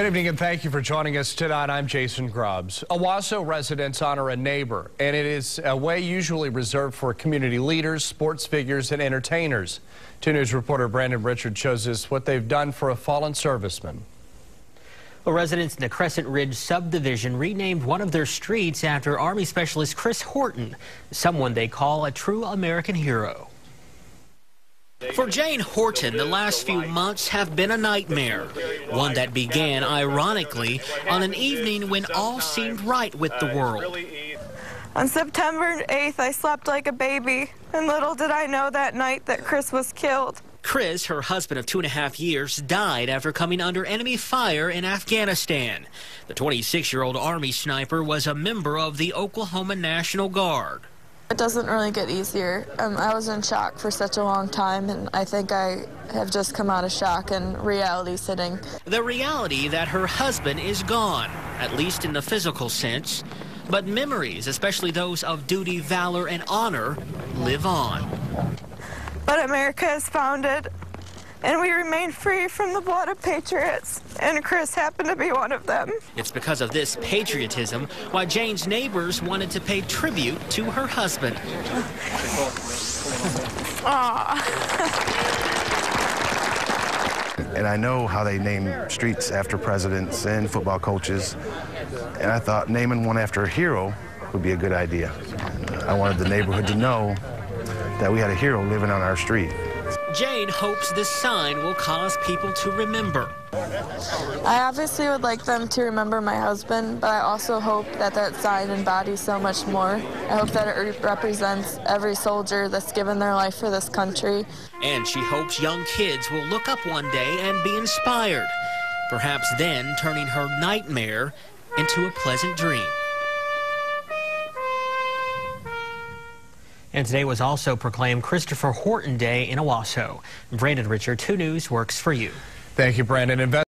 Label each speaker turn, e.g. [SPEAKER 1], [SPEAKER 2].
[SPEAKER 1] Good evening and thank you for joining us tonight. I'm Jason Grubbs. Owasso residents honor a neighbor, and it is a way usually reserved for community leaders, sports figures, and entertainers. 2 News reporter Brandon Richard shows us what they've done for a fallen serviceman.
[SPEAKER 2] Well, residents in the Crescent Ridge subdivision renamed one of their streets after Army Specialist Chris Horton, someone they call a true American hero. For Jane Horton, the last few months have been a nightmare, one that began, ironically, on an evening when all seemed right with the world.
[SPEAKER 3] On September 8th, I slept like a baby, and little did I know that night that Chris was killed.
[SPEAKER 2] Chris, her husband of 2.5 years, died after coming under enemy fire in Afghanistan. The 26-year-old Army sniper was a member of the Oklahoma National Guard.
[SPEAKER 3] It doesn't really get easier. I was in shock for such a long time, and I think I have just come out of shock and reality sitting.
[SPEAKER 2] The reality that her husband is gone, at least in the physical sense. But memories, especially those of duty, valor, and honor, live on.
[SPEAKER 3] But America is founded, and we remain free from the blood of patriots, and Chris happened to be one of them.
[SPEAKER 2] It's because of this patriotism why Jane's neighbors wanted to pay tribute to her husband.
[SPEAKER 4] And I know how they name streets after presidents and football coaches, and I thought naming one after a hero would be a good idea. I wanted the neighborhood to know that we had a hero living on our street.
[SPEAKER 2] Jane hopes this sign will cause people to remember.
[SPEAKER 3] I obviously would like them to remember my husband, but I also hope that that sign embodies so much more. I hope that it represents every soldier that's given their life for this country.
[SPEAKER 2] And she hopes young kids will look up one day and be inspired, perhaps then turning her nightmare into a pleasant dream. And today was also proclaimed Christopher Horton Day in Owasso. Brandon Richard, 2 News works for you.
[SPEAKER 1] Thank you, Brandon.